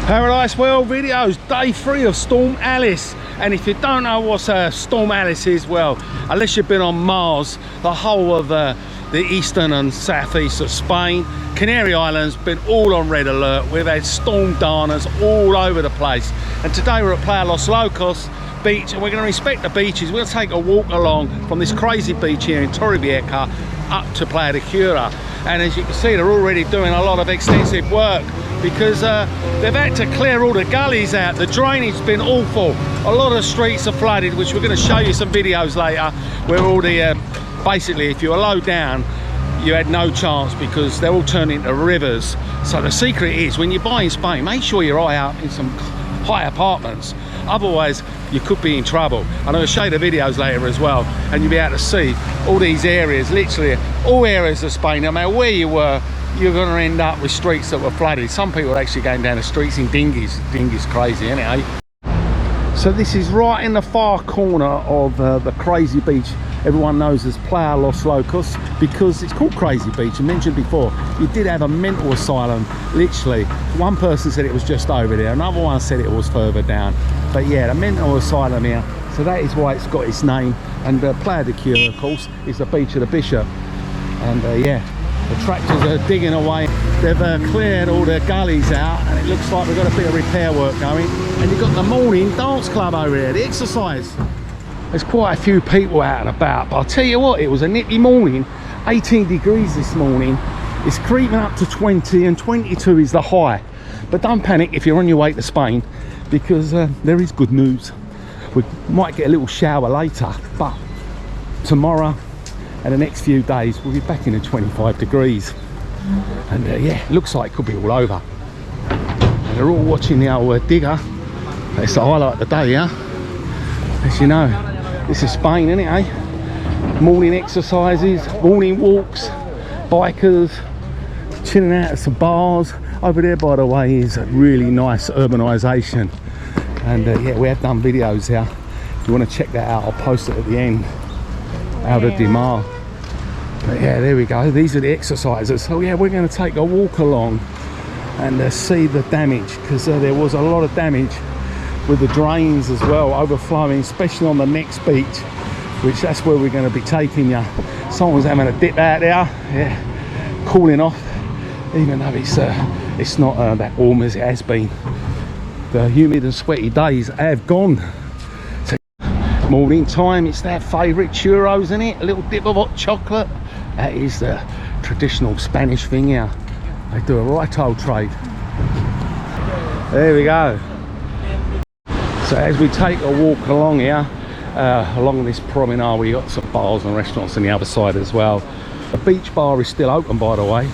Paradise World videos, day 3 of Storm Alice. And if you don't know what Storm Alice is, well, unless you've been on Mars, the whole of the eastern and southeast of Spain, Canary Islands, been all on red alert. We've had storm danas all over the place. And today we're at Playa Locos beach, and we're going to inspect the beaches. We're going to take a walk along from this crazy beach here in Torrevieja up to Playa Cura. And as you can see, they're already doing a lot of extensive work because they've had to clear all the gullies out. The drainage's been awful. A lot of the streets are flooded, which we're going to show you some videos later, where all the basically, if you were low down, you had no chance because they're all turned into rivers. So the secret is, when you buy in Spain, make sure you're high up in some high apartments, otherwise you could be in trouble. And I'll show you the videos later as well, and you'll be able to see all these areas, literally all areas of Spain. No matter where you were, you're going to end up with streets that were flooded. Some people are actually going down the streets in dinghies. Dinghies crazy, isn't it, eh? So this is right in the far corner of the crazy beach everyone knows as Playa Los Locos, because it's called Crazy Beach. I mentioned before, you did have a mental asylum. Literally, one person said it was just over there, another one said it was further down. But yeah, the mental asylum here, so that is why it's got its name. And Playa de Cura, of course, is the beach of the bishop. And yeah, the tractors are digging away. They've cleared all the gullies out, and it looks like we've got a bit of repair work going. And you've got the morning dance club over here, the exercise. There's quite a few people out and about, but I'll tell you what, it was a nippy morning. 18 degrees this morning. It's creeping up to 20, and 22 is the high. But don't panic if you're on your way to Spain, because there is good news. We might get a little shower later, but tomorrow and the next few days we'll be back in the 25 degrees. And yeah, it looks like it could be all over. And they're all watching the old digger. That's the highlight of the day, yeah? As you know, this is Spain, isn't it, eh? Morning exercises, morning walks, bikers, chilling out at some bars. Over there, by the way, is a really nice urbanisation. And yeah, we have done videos here. If you want to check that out, I'll post it at the end. Alda de Mar. But yeah, there we go. These are the exercises. So yeah, we're going to take a walk along and see the damage, because there was a lot of damage with the drains as well, overflowing, especially on the next beach, which that's where we're going to be taking you. Someone's having a dip out there, yeah, cooling off, even though it's not that warm as it has been. The humid and sweaty days have gone. So, morning time, it's their favourite churros, isn't it? A little dip of hot chocolate. That is the traditional Spanish thing here. They do a right old trade. There we go. So as we take a walk along here, along this promenade, we got some bars and restaurants on the other side as well. The beach bar is still open, by the way.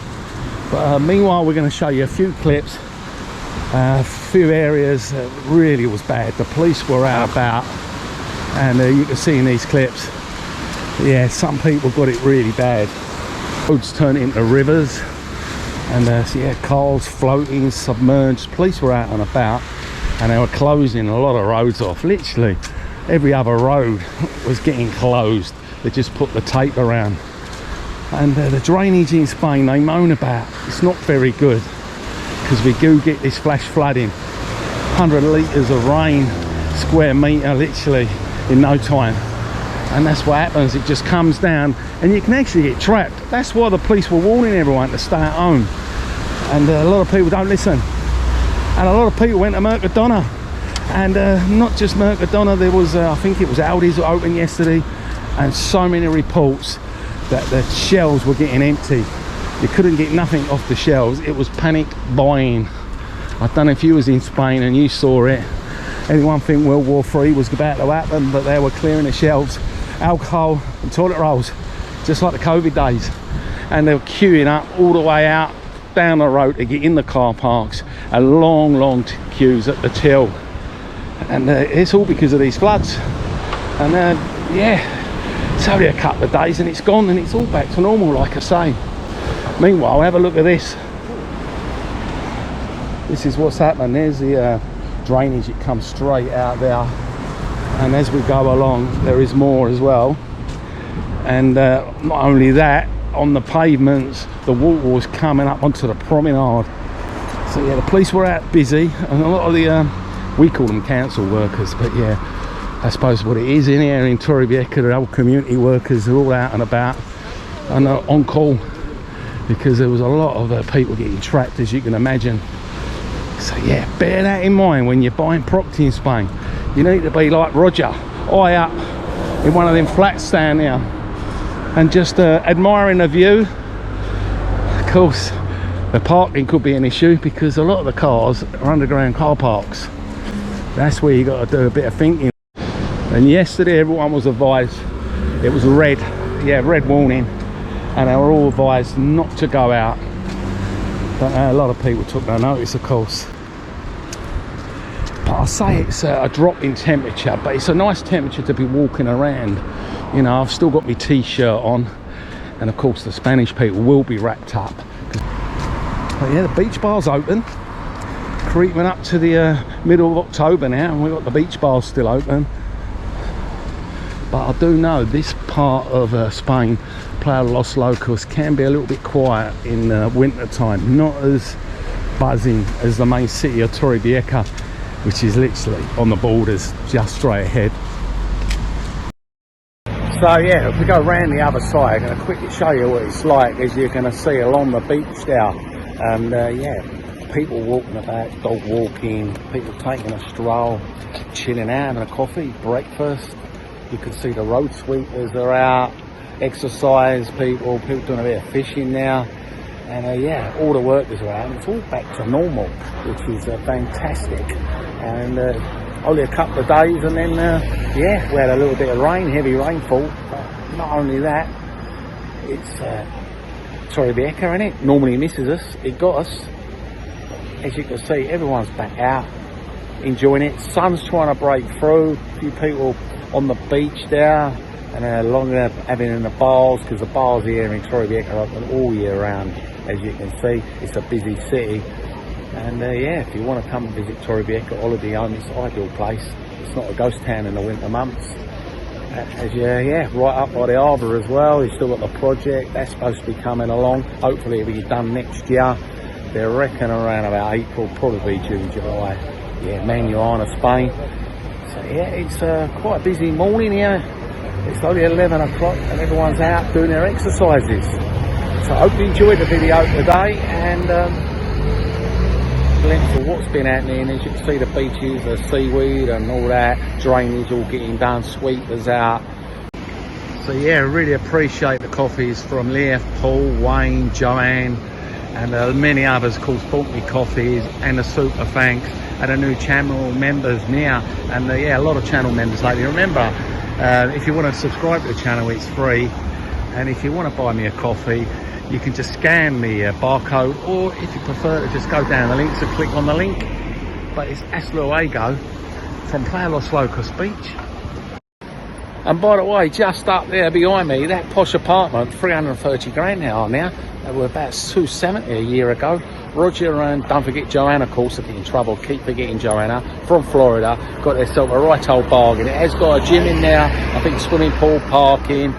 But meanwhile, we're going to show you a few clips. A few areas that really was bad. The police were out about, and you can see in these clips, yeah, some people got it really bad. Roads turned into rivers, and so yeah, cars floating, submerged. Police were out and about, and they were closing a lot of roads off. Literally every other road was getting closed. They just put the tape around. And the drainage in Spain, they moan about, it's not very good, because we do get this flash flooding. 100 litres of rain square metre literally in no time. And that's what happens, it just comes down and you can actually get trapped. That's why the police were warning everyone to stay at home. And a lot of people don't listen. And a lot of people went to Mercadona, and not just Mercadona, there was I think it was Aldi's that opened yesterday, and so many reports that the shelves were getting empty. You couldn't get nothing off the shelves. It was panic buying. I don't know if you was in Spain and you saw it. Anyone think World War III was about to happen, but they were clearing the shelves, alcohol and toilet rolls, just like the COVID days. And they were queuing up all the way out down the road to get in the car parks, and long queues at the till. And it's all because of these floods. And yeah, it's only a couple of days and it's gone, and it's all back to normal, like I say. Meanwhile, have a look at this. This is what's happened. There's the drainage, it comes straight out there, and as we go along there is more as well. And not only that, on the pavements the water was coming up onto the promenade. So yeah, the police were out busy, and a lot of the we call them council workers, but yeah, I suppose what it is in here in Torrevieja, the old community workers are all out and about and on call, because there was a lot of people getting trapped, as you can imagine. So yeah, bear that in mind when you're buying property in Spain. You need to be like Roger, eye up in one of them flats down there and just admiring the view. Of course, the parking could be an issue because a lot of the cars are underground car parks. That's where you got to do a bit of thinking. And yesterday everyone was advised, it was red, yeah, red warning, and they were all advised not to go out. But a lot of people took no notice, of course. But I'll say it's a drop in temperature, but it's a nice temperature to be walking around. You know, I've still got my t-shirt on, and of course the Spanish people will be wrapped up. But yeah, the beach bar's open. Creeping up to the middle of October now, and we've got the beach bars still open. But I do know this part of Spain, Playa Los Locos, can be a little bit quiet in winter time. Not as buzzing as the main city of Torrevieja, which is literally on the borders, just straight ahead. So yeah, if we go around the other side, I'm going to quickly show you what it's like, as you're going to see along the beach there. And yeah, people walking about, dog walking, people taking a stroll, chilling out, having a coffee, breakfast. You can see the road sweepers are out, exercise people doing a bit of fishing now. And yeah, all the workers are out, and it's all back to normal, which is fantastic. And only a couple of days, and then yeah, we had a little bit of rain, heavy rainfall. But not only that, it's Torrevieja, innit? Normally misses us, it got us. As you can see, everyone's back out, enjoying it. Sun's trying to break through. A few people on the beach there, and along there having in the bars, because the bars here in Torrevieja are open all year round. As you can see, it's a busy city. And yeah, if you want to come and visit Torrevieja holiday home, it's an ideal place. It's not a ghost town in the winter months. As yeah, right up by the harbour as well. You've still got the project that's supposed to be coming along. Hopefully it'll be done next year. They reckon around about April, probably June, July. Yeah, Manuana, Spain. So yeah, it's quite a busy morning here. It's only 11 o'clock and everyone's out doing their exercises. So I hope you enjoyed the video today, and glimpse of what's been happening. As you can see, the beaches, the seaweed and all that, drainage all getting done, sweepers out. So yeah, really appreciate the coffees from Leif, Paul, Wayne, Joanne, and many others, of course, bought me coffees, and the super thanks, and the new channel members now, and yeah, a lot of channel members lately. Remember, if you want to subscribe to the channel, it's free, and if you want to buy me a coffee, you can just scan the barcode, or if you prefer to just go down the link, so click on the link. But it's Hasta Luego from Playa Los Locos Beach. And by the way, just up there behind me, that posh apartment, 330 grand now. They were about 270 a year ago. Roger and don't forget Joanna, of course, if you're in trouble, keep forgetting Joanna, from Florida, got themselves a right old bargain. It has got a gym in there, I think swimming pool, parking,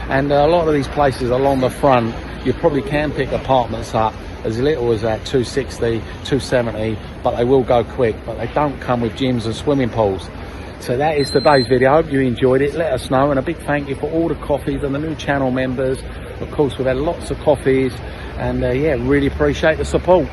and a lot of these places along the front, you probably can pick apartments up as little as that 260, 270, but they will go quick, but they don't come with gyms and swimming pools. So that is today's video. I hope you enjoyed it. Let us know, and a big thank you for all the coffees and the new channel members. Of course, we've had lots of coffees, and yeah, really appreciate the support.